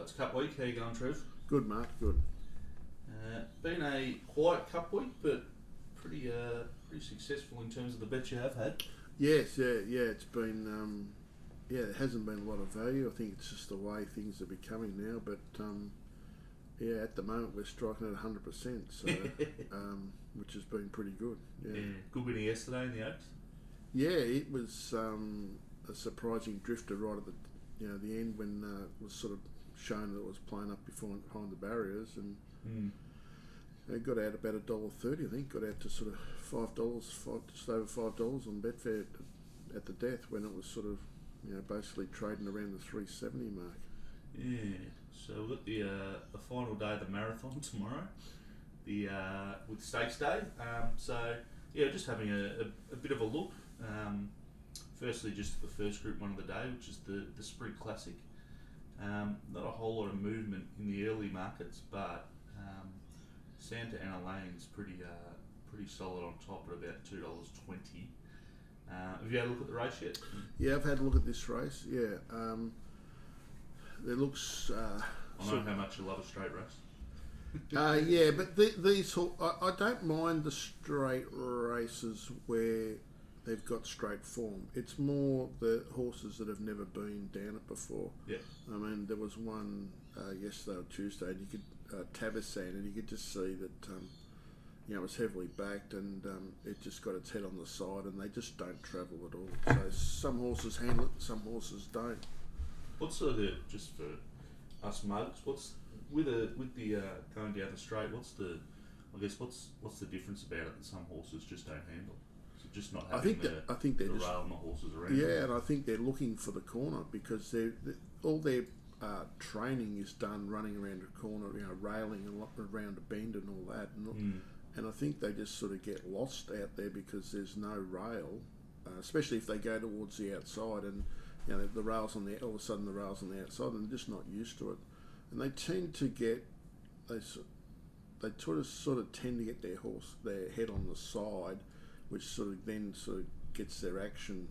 So it's Cup week. How you going, Trev? Good, Mark. Good. Been a quiet Cup week, but pretty successful in terms of the bets you have had. Yes, yeah. It's been, it hasn't been a lot of value. I think it's just the way things are becoming now. But at the moment we're striking at 100%. So, which has been pretty good. Yeah. Good winner yesterday in the Oaks. Yeah, it was a surprising drifter right at the end when it was sort of shown that it was playing up behind the barriers, and it got out about $1.30. I think got out to sort of $5, just over $5 on Betfair at the death, when it was sort of basically trading around the 370 mark. Yeah. So we've got the final day of the marathon tomorrow, with Stakes Day. Just having a bit of a look. Firstly, just the first Group 1 of the day, which is the Spring Classic. Not a whole lot of movement in the early markets, but Santa Ana Lane's pretty solid on top at about $2.20. Have you had a look at the race yet? Yeah, I've had a look at this race. Yeah, it looks. I know how much you love a straight race. Yeah, but these I don't mind the straight races where they've got straight form. It's more the horses that have never been down it before. Yeah. I mean, there was one yesterday or Tuesday, and you could Tabasan, and you could just see that it was heavily backed, and it just got its head on the side, and they just don't travel at all. So some horses handle it, some horses don't. What's just for us mugs? What's with the going down the straight? What's the difference about it that some horses just don't handle? Just not having I think they're the just, rail and the horses around. Yeah, and I think they're looking for the corner, because all their training is done running around a corner, railing around a bend and all that. And I think they just sort of get lost out there because there's no rail, especially if they go towards the outside, and the rails on the all of a sudden the rails on the outside, and they're just not used to it, and they tend to get they sort of tend to get their head on the side, which sort of gets their action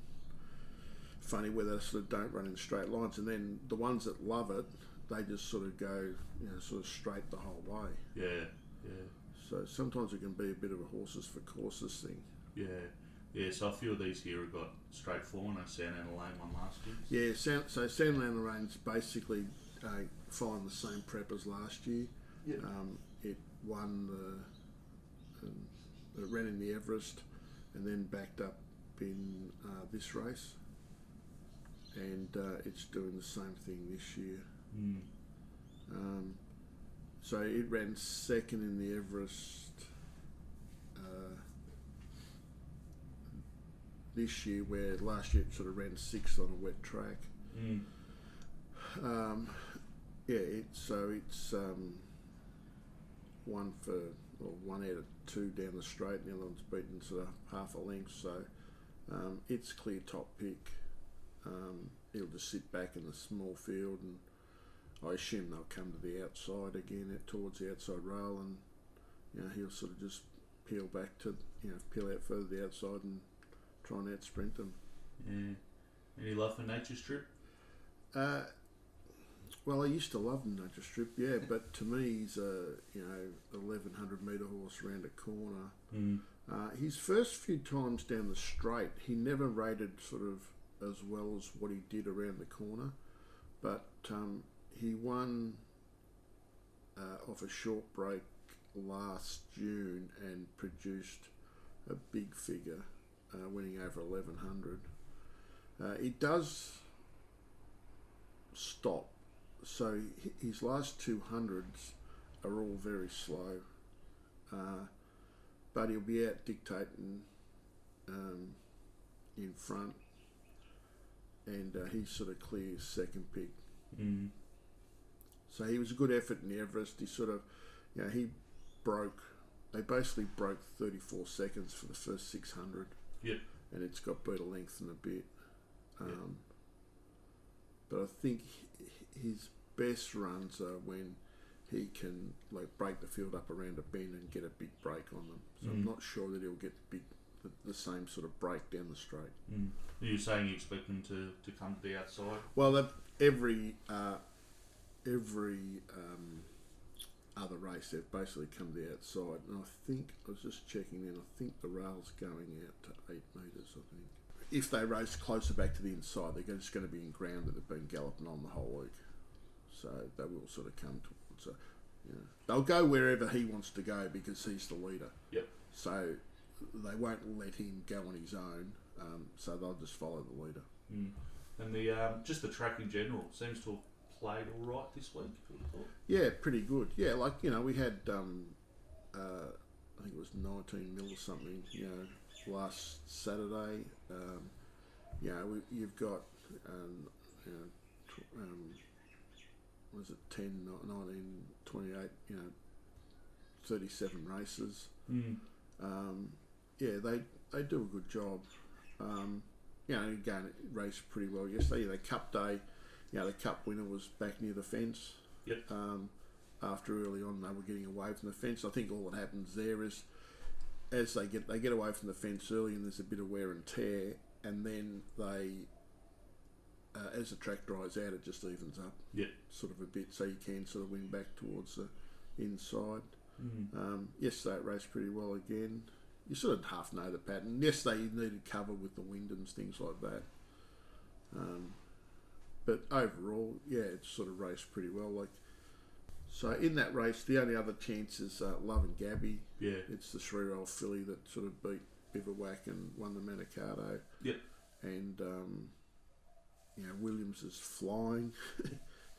funny, where they sort of don't run in straight lines, and then the ones that love it, they just sort of go sort of straight the whole way. Yeah. So sometimes it can be a bit of a horses for courses thing. Yeah. So a few of these here have got straight form. I know Santa Ana Lane won last year. Yeah, so Santa Ana Lane's basically following the same prep as last year. Yeah. It won it ran in the Everest, and then backed up in this race, and it's doing the same thing this year. So it ran second in the Everest this year, where last year it sort of ran sixth on a wet track. It's one out of two down the straight, and the other one's beaten sort of half a length, so it's clear top pick. He'll just sit back in the small field, and I assume they'll come to the outside again, towards the outside rail, and he'll sort of just peel out further to the outside and try and out sprint them. Yeah. Any love for Nature Strip? Well, I used to love Nature Strip, yeah, but to me he's a 1100 metre horse around a corner. His first few times down the straight, he never rated sort of as well as what he did around the corner, but he won off a short break last June and produced a big figure, winning over 1100. It does stop, so his last 200s are all very slow, but he'll be out dictating in front, and he's sort of clear second pick. So he was a good effort in the Everest. He sort of, they basically broke 34 seconds for the first 600. Yep. And it's got beat a length and a bit. But I think his best runs are when he can break the field up around a bend and get a big break on them. So I'm not sure that he'll get the same sort of break down the straight. Are you saying you expect them to come to the outside? Well, every every other race they've basically come to the outside, and I think I was just checking in. I think the rail's going out to 8 metres. I think if they race closer back to the inside, they're just going to be in ground that they've been galloping on the whole week, so they will sort of come towards. They'll go wherever he wants to go because he's the leader. Yep. So they won't let him go on his own. So they'll just follow the leader. And the just the track in general seems to have played all right this week. Yeah, pretty good. Yeah, like we had I think it was 19 mil or something. Last Saturday. You've got was it 10, 19, 28? 37 races. They do a good job. Again, it raced pretty well yesterday. The Cup day, the Cup winner was back near the fence. Yep. After early on they were getting away from the fence. I think all that happens there is as they get away from the fence early and there's a bit of wear and tear, and then they as the track dries out, it just evens up. Yep. Sort of a bit, so you can sort of wing back towards the inside. Yesterday it raced pretty well again. You sort of half know the pattern. Yesterday you needed cover with the wind and things like that. But overall, it sort of raced pretty well. So in that race, the only other chance is Love and Gabby. Yeah. It's the 3-year-old filly that sort of beat Bivouac and won the Manikato. Yep. And Williams is flying.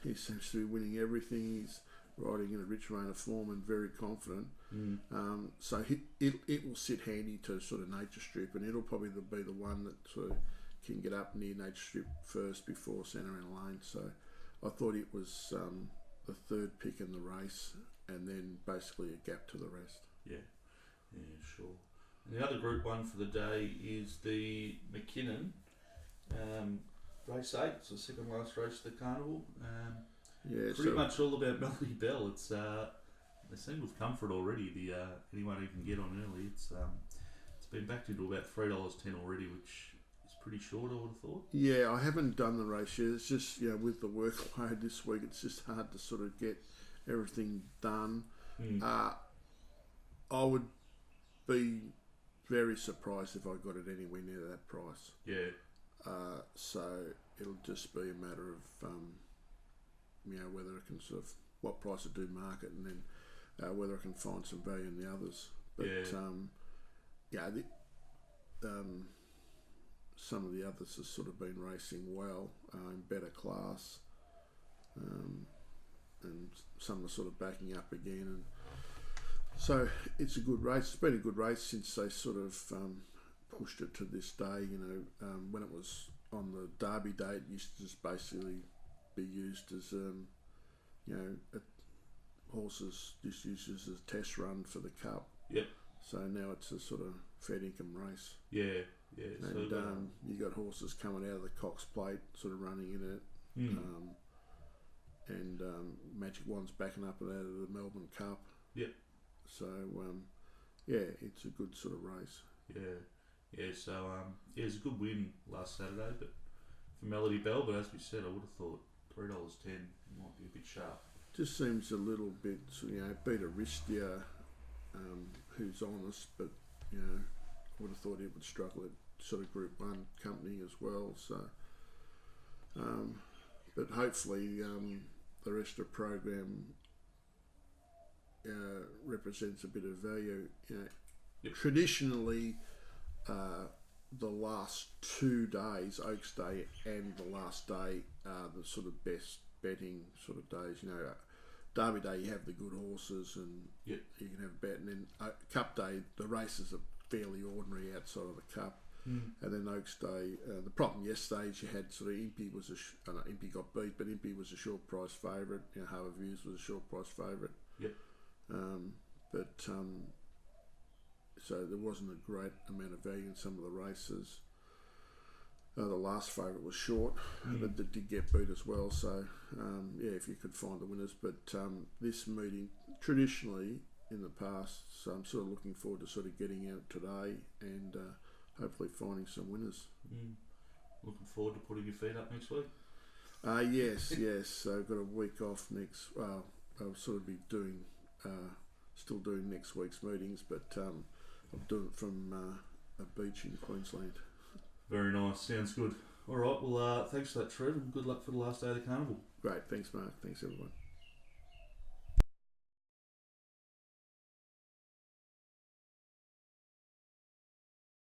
He seems to be winning everything. He's riding in a rich reign of form and very confident. So it will sit handy to sort of Nature Strip, and it'll probably be the one that sort of can get up near Nature Strip first before Santa Ana Lane. So I thought it was the third pick in the race, and then basically a gap to the rest. Yeah, sure. And the other Group 1 for the day is the McKinnon race 8. It's the second last race of the carnival. Pretty much all about Melody Bell. It's they seem to have come for it already. The anyone who can get on early. It's been backed into about $3.10 already, which is pretty short, I would have thought. Yeah, I haven't done the race yet. It's just with the workload this week, it's just hard to sort of get everything done. I would be very surprised if I got it anywhere near that price. Yeah. So it'll just be a matter of whether I can sort of what price I do market, and then whether I can find some value in the others. But some of the others have sort of been racing well in better class, and some are sort of backing up again, and so it's a good race. It's been a good race since they sort of pushed it to this day. When it was on the Derby day, it used to just basically be used as horses just used as a test run for the Cup. Yep. So now it's a sort of fair income race. Yeah. And you got horses coming out of the Cox Plate, sort of running in it, and Magic One's backing up and out of the Melbourne Cup. Yep. So it's a good sort of race. Yeah. So it was a good win last Saturday, but for Melody Bell. But as we said, I would have thought $3.10 might be a bit sharp. Just seems a little bit, beat Aristia, who's honest, but I would have thought it would struggle at sort of Group 1 company as well. So, but hopefully the rest of the program represents a bit of value. Yep. Traditionally, the last 2 days, Oaks Day and the last day, are the sort of best betting sort of days. Derby Day you have the good horses and you can have a bet, and then Cup Day the races are fairly ordinary outside of the Cup, and then Oaks Day. The problem yesterday is you had sort of Impey was Impey got beat, but Impey was a short price favourite. Harbour Views was a short price favourite. Yep. So there wasn't a great amount of value in some of the races. The last favourite was short, but did get beat as well. So if you could find the winners, but this meeting traditionally in the past, so I'm sort of looking forward to sort of getting out today and hopefully finding some winners. Looking forward to putting your feet up next week. Yes, yes. So I've got a week off next. I'll sort of be doing, still doing next week's meetings, but I'm doing it from a beach in Queensland. Very nice. Sounds good. All right. Well, thanks for that, Trev, and good luck for the last day of the carnival. Great. Thanks, Mark. Thanks, everyone.